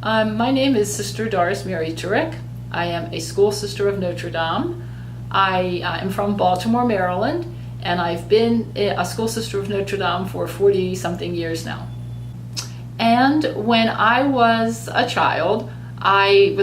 My name is Sister Doris Mary Turek. I am a school sister of Notre Dame. I am from Baltimore, Maryland, and I've been a school sister of Notre Dame for 40-something years now. And when I was a child, I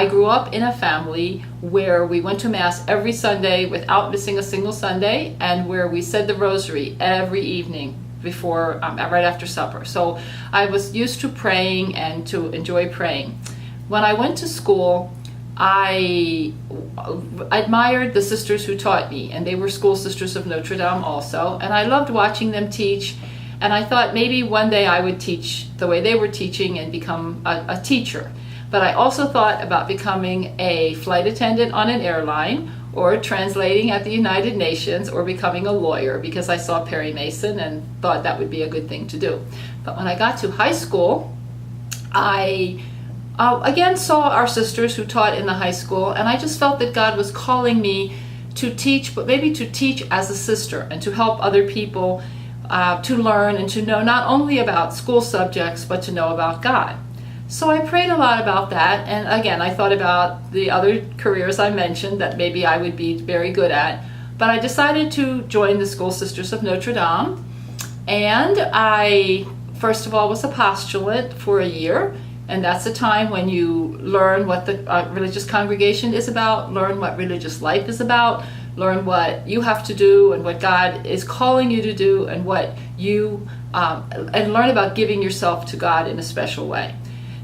grew up in a family where we went to Mass every Sunday without missing a single Sunday, and where we said the Rosary every evening before, right after supper. So I was used to praying and to enjoy praying. When I went to school, I admired the sisters who taught me, and they were school sisters of Notre Dame also, and I loved watching them teach, and I thought maybe one day I would teach the way they were teaching and become a teacher. But I also thought about becoming a flight attendant on an airline, or translating at the United Nations, or becoming a lawyer, because I saw Perry Mason and thought that would be a good thing to do. But when I got to high school, I again saw our sisters who taught in the high school, and I just felt that God was calling me to teach, but maybe to teach as a sister and to help other people to learn and to know not only about school subjects, but to know about God. So I prayed a lot about that, and again, I thought about the other careers I mentioned that maybe I would be very good at, but I decided to join the School Sisters of Notre Dame, and I, first of all, was a postulant for a year, and that's a time when you learn what the religious congregation is about, learn what religious life is about, learn what you have to do and what God is calling you to do, and what you, and learn about giving yourself to God in a special way.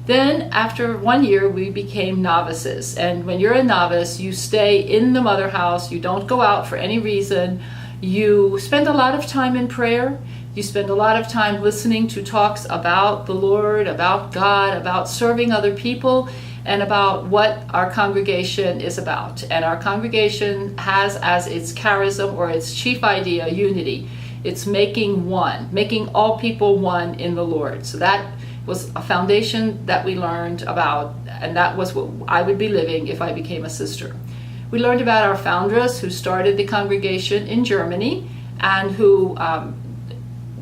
Then after 1 year, we became novices. And when you're a novice, you stay in the mother house. You don't go out for any reason. You spend a lot of time in prayer. You spend a lot of time listening to talks about the Lord, about God, about serving other people, and about what our congregation is about. And our congregation has as its charism, or its chief idea, unity. It's making one, making all people one in the Lord. So that was a foundation that we learned about, and that was what I would be living if I became a sister. We learned about our foundress, who started the congregation in Germany, and who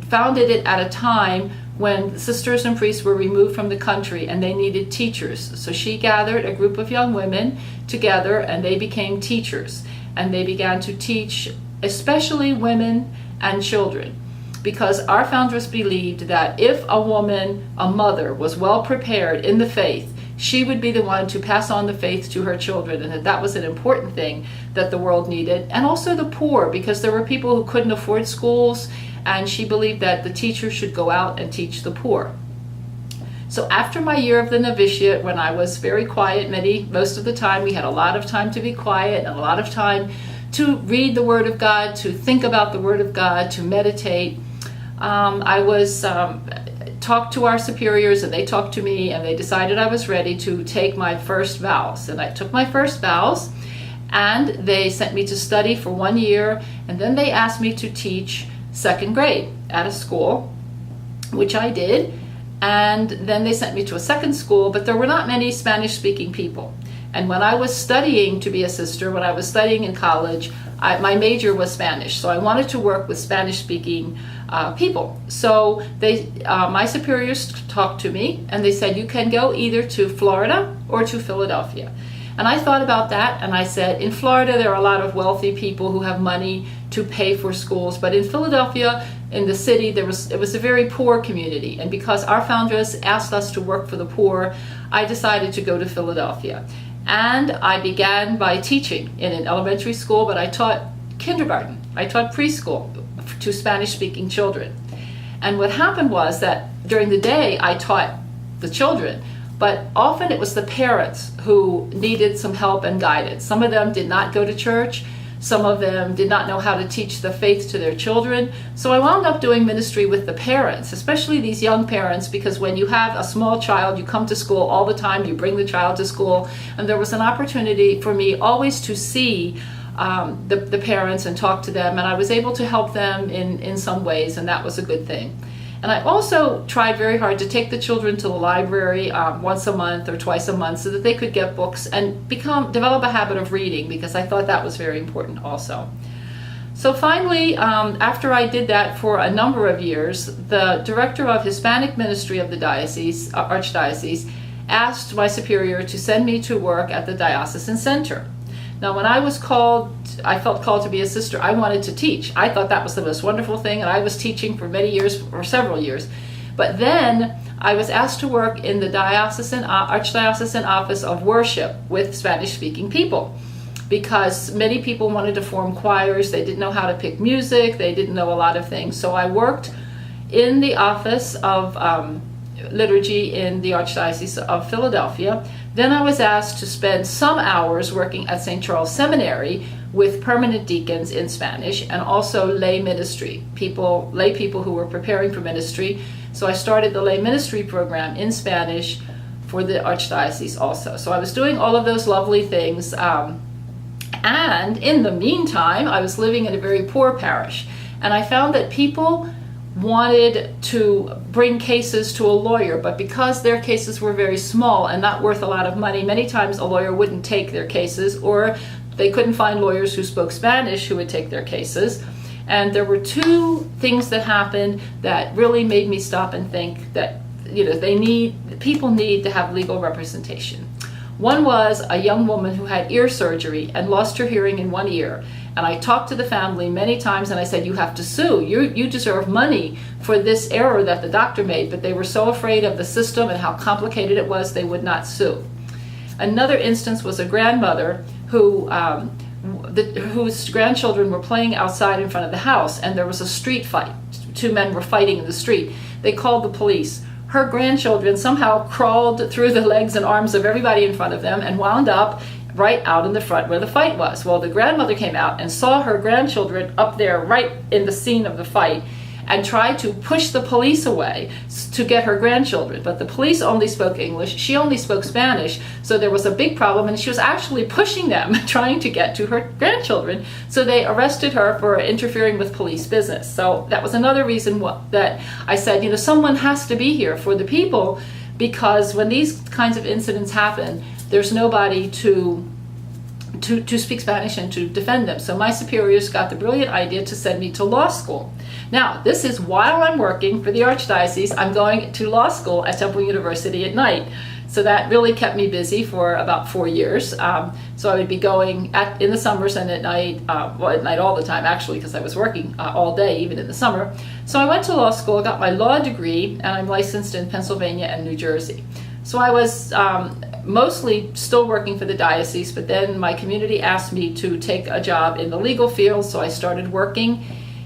founded it at a time when sisters and priests were removed from the country and they needed teachers. So she gathered a group of young women together, and they became teachers, and they began to teach especially women and children, because our foundress believed that if a woman, a mother, was well prepared in the faith, she would be the one to pass on the faith to her children, and that was an important thing that the world needed. And also the poor, because there were people who couldn't afford schools, and she believed that the teacher should go out and teach the poor. So after my year of the novitiate, when I was very quiet, most of the time, we had a lot of time to be quiet and a lot of time to read the Word of God, to think about the Word of God, to meditate. I was talked to our superiors, and they talked to me, and they decided I was ready to take my first vows. And I took my first vows, and they sent me to study for 1 year, and then they asked me to teach second grade at a school, which I did. And then they sent me to a second school, but there were not many Spanish-speaking people. And when I was studying to be a sister, when I was studying in college, my major was Spanish, so I wanted to work with Spanish-speaking people. So my superiors talked to me, and they said, you can go either to Florida or to Philadelphia. And I thought about that, and I said, in Florida there are a lot of wealthy people who have money to pay for schools, but in Philadelphia, in the city, it was a very poor community. And because our foundress asked us to work for the poor, I decided to go to Philadelphia. And I began by teaching in an elementary school, but I taught kindergarten. I taught preschool to Spanish-speaking children. And what happened was that during the day, I taught the children, but often it was the parents who needed some help and guidance. Some of them did not go to church. Some of them did not know how to teach the faith to their children. So I wound up doing ministry with the parents, especially these young parents, because when you have a small child, you come to school all the time, you bring the child to school, and there was an opportunity for me always to see the parents and talk to them, and I was able to help them in some ways, and that was a good thing. And I also tried very hard to take the children to the library once a month or twice a month so that they could get books and develop a habit of reading, because I thought that was very important also. So finally, after I did that for a number of years, the director of Hispanic ministry of the diocese, archdiocese, asked my superior to send me to work at the diocesan center. Now, when I was called, I felt called to be a sister. I wanted to teach. I thought that was the most wonderful thing, and I was teaching for many years, or several years. But then I was asked to work in the Archdiocesan Office of Worship with Spanish-speaking people, because many people wanted to form choirs. They didn't know how to pick music. They didn't know a lot of things. So I worked in the Office of Liturgy in the Archdiocese of Philadelphia. Then I was asked to spend some hours working at St. Charles Seminary with permanent deacons in Spanish, and also lay ministry, lay people who were preparing for ministry. So I started the lay ministry program in Spanish for the Archdiocese also. So I was doing all of those lovely things. And in the meantime, I was living in a very poor parish. And I found that people wanted to bring cases to a lawyer, but because their cases were very small and not worth a lot of money, many times a lawyer wouldn't take their cases, or they couldn't find lawyers who spoke Spanish who would take their cases. And there were two things that happened that really made me stop and think that, people need to have legal representation. One was a young woman who had ear surgery and lost her hearing in one ear. And I talked to the family many times, and I said, you have to sue. You deserve money for this error that the doctor made. But they were so afraid of the system and how complicated it was, they would not sue. Another instance was a grandmother whose grandchildren were playing outside in front of the house, and there was a street fight. Two men were fighting in the street. They called the police. Her grandchildren somehow crawled through the legs and arms of everybody in front of them and wound up right out in the front where the fight was. Well, the grandmother came out and saw her grandchildren up there right in the scene of the fight and tried to push the police away to get her grandchildren. But the police only spoke English. She only spoke Spanish. So there was a big problem, and she was actually pushing them, trying to get to her grandchildren. So they arrested her for interfering with police business. So that was another reason that I said, someone has to be here for the people, because when these kinds of incidents happen, there's nobody to speak Spanish and to defend them. So my superiors got the brilliant idea to send me to law school. Now, this is while I'm working for the Archdiocese. I'm going to law school at Temple University at night. So that really kept me busy for about 4 years. So I would be going in the summers and at night, at night all the time actually, because I was working all day, even in the summer. So I went to law school, got my law degree, and I'm licensed in Pennsylvania and New Jersey. So I was mostly still working for the diocese, but then my community asked me to take a job in the legal field, so I started working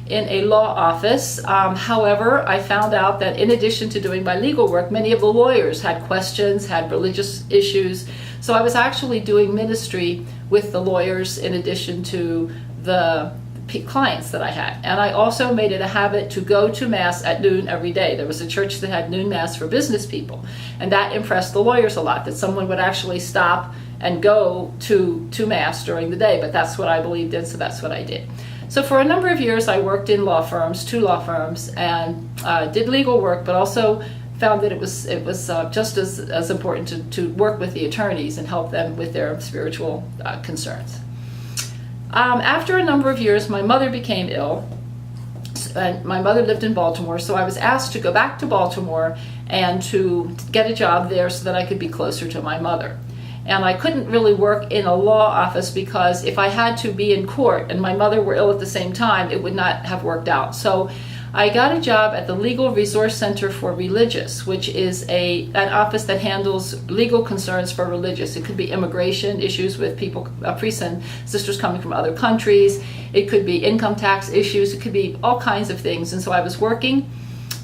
in a law office. However, I found out that in addition to doing my legal work, many of the lawyers had questions, had religious issues. So I was actually doing ministry with the lawyers in addition to the clients that I had. And I also made it a habit to go to Mass at noon every day. There was a church that had noon Mass for business people. And that impressed the lawyers a lot, that someone would actually stop and go to Mass during the day. But that's what I believed in, so that's what I did. So for a number of years, I worked in law firms, 2 law firms, and did legal work, but also found that it was just as important to work with the attorneys and help them with their spiritual concerns. After a number of years, my mother became ill, and my mother lived in Baltimore, so I was asked to go back to Baltimore and to get a job there so that I could be closer to my mother. And I couldn't really work in a law office because if I had to be in court and my mother were ill at the same time, it would not have worked out. So I got a job at the Legal Resource Center for Religious, which is an office that handles legal concerns for religious. It could be immigration issues with people, priests and sisters coming from other countries. It could be income tax issues. It could be all kinds of things. And so I was working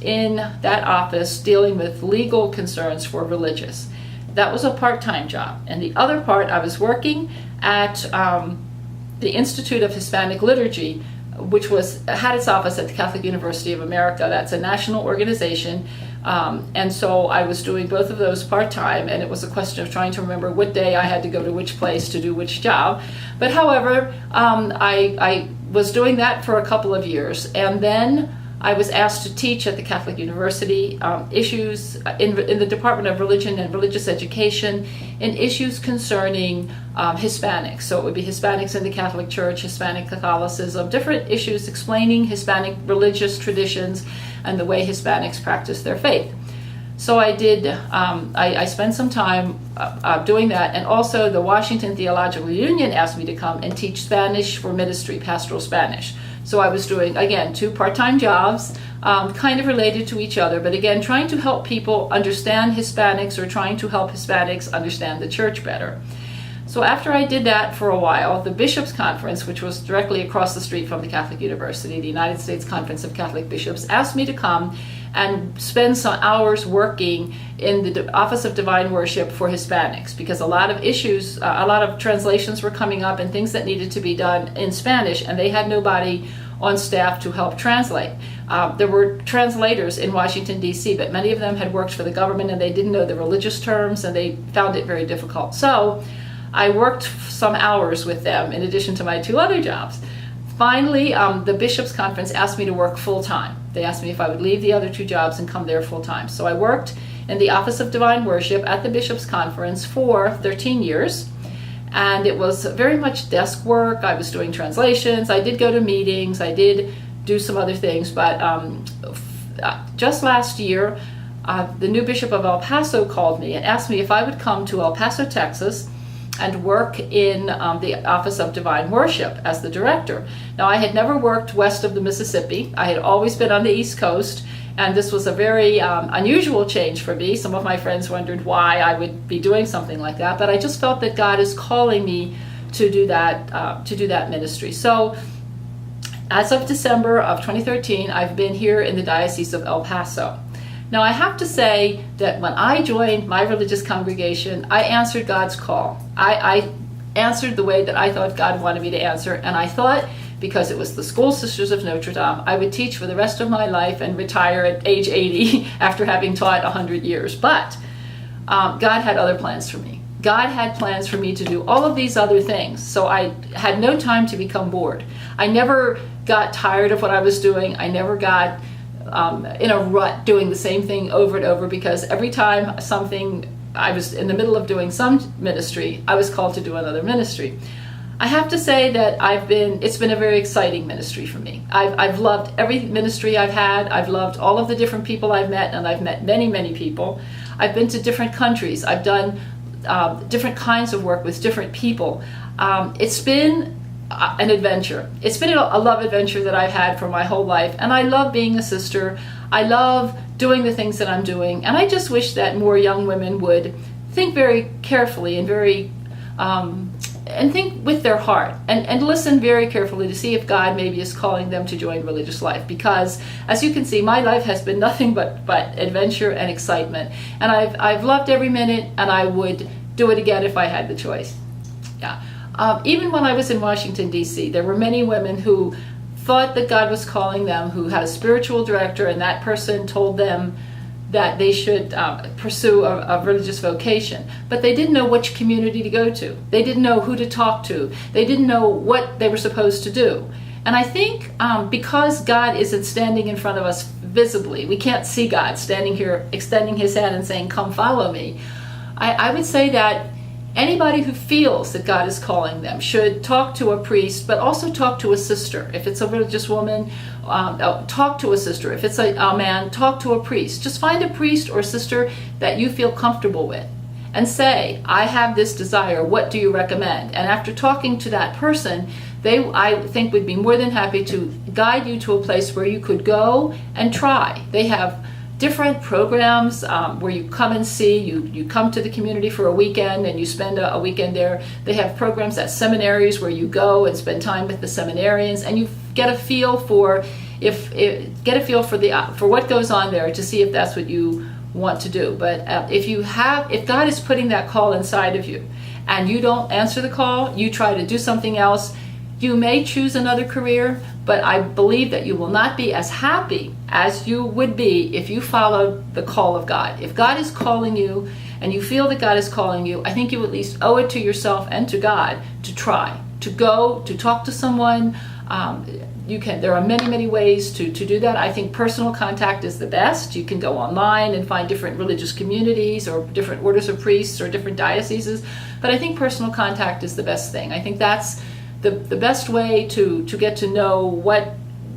in that office dealing with legal concerns for religious. That was a part-time job. And the other part, I was working at the Institute of Hispanic Liturgy, which had its office at the Catholic University of America. That's a national organization. And so I was doing both of those part-time, and it was a question of trying to remember what day I had to go to which place to do which job. But however, I was doing that for a couple of years, and then I was asked to teach at the Catholic University issues in the Department of Religion and Religious Education in issues concerning Hispanics. So it would be Hispanics in the Catholic Church, Hispanic Catholicism, different issues explaining Hispanic religious traditions and the way Hispanics practice their faith. So I did, I spent some time doing that, and also the Washington Theological Union asked me to come and teach Spanish for ministry, pastoral Spanish. So I was doing, again, 2 part-time jobs, kind of related to each other, but again, trying to help people understand Hispanics, or trying to help Hispanics understand the church better. So after I did that for a while, the Bishops' Conference, which was directly across the street from the Catholic University, the United States Conference of Catholic Bishops, asked me to come and spend some hours working in the Office of Divine Worship for Hispanics, because a lot of issues, a lot of translations were coming up and things that needed to be done in Spanish, and they had nobody on staff to help translate. There were translators in Washington, D.C., but many of them had worked for the government and they didn't know the religious terms, and they found it very difficult. So I worked some hours with them in addition to my 2 other jobs. Finally, the Bishops' Conference asked me to work full-time. They asked me if I would leave the other 2 jobs and come there full-time. So I worked in the Office of Divine Worship at the Bishops' Conference for 13 years. And it was very much desk work. I was doing translations. I did go to meetings. I did do some other things. But just last year, the new Bishop of El Paso called me and asked me if I would come to El Paso, Texas, and work in the Office of Divine Worship as the director. Now, I had never worked west of the Mississippi. I had always been on the East Coast, and this was a very unusual change for me. Some of my friends wondered why I would be doing something like that, but I just felt that God is calling me to do that ministry. So as of December of 2013, I've been here in the Diocese of El Paso. Now, I have to say that when I joined my religious congregation, I answered God's call. I answered the way that I thought God wanted me to answer, and I thought, because it was the School Sisters of Notre Dame, I would teach for the rest of my life and retire at age 80 after having taught 100 years. But God had other plans for me. God had plans for me to do all of these other things, so I had no time to become bored. I never got tired of what I was doing. I never got in a rut doing the same thing over and over, because every time I was in the middle of doing some ministry, I was called to do another ministry. I have to say that it's been a very exciting ministry for me. I've loved every ministry I've had. I've loved all of the different people I've met, and I've met many, many people. I've been to different countries. I've done different kinds of work with different people. It's been an adventure. It's been a love adventure that I've had for my whole life, and I love being a sister. I love doing the things that I'm doing, and I just wish that more young women would think very carefully and and think with their heart, and listen very carefully to see if God maybe is calling them to join religious life. Because as you can see, my life has been nothing but adventure and excitement, and I've loved every minute, and I would do it again if I had the choice. Yeah. Even when I was in Washington, D.C., there were many women who thought that God was calling them, who had a spiritual director, and that person told them that they should pursue a religious vocation. But they didn't know which community to go to. They didn't know who to talk to. They didn't know what they were supposed to do. And I think because God isn't standing in front of us visibly, we can't see God standing here, extending his hand and saying, "Come follow me." I would say that anybody who feels that God is calling them should talk to a priest, but also talk to a sister. If it's a religious woman, talk to a sister. If it's a man, talk to a priest. Just find a priest or sister that you feel comfortable with and say, "I have this desire. What do you recommend?" And after talking to that person, they, I think, would be more than happy to guide you to a place where you could go and try. They have different programs where you come and see, you come to the community for a weekend and you spend a weekend there. They have programs at seminaries where you go and spend time with the seminarians, and you get a feel for for what goes on there, to see if that's what you want to do. But if God is putting that call inside of you and you don't answer the call, you try to do something else, you may choose another career, but I believe that you will not be as happy as you would be if you followed the call of God. If God is calling you and you feel that God is calling you, I think you at least owe it to yourself and to God to try, to go, to talk to someone. There are many, many ways to do that. I think personal contact is the best. You can go online and find different religious communities or different orders of priests or different dioceses, but I think personal contact is the best thing. I think that's the best way to get to know what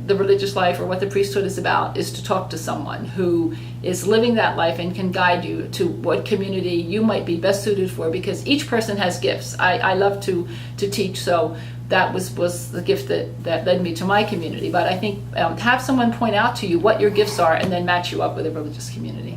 the religious life or what the priesthood is about is to talk to someone who is living that life and can guide you to what community you might be best suited for, because each person has gifts. I love to teach, so that was the gift that led me to my community. But I think have someone point out to you what your gifts are and then match you up with a religious community.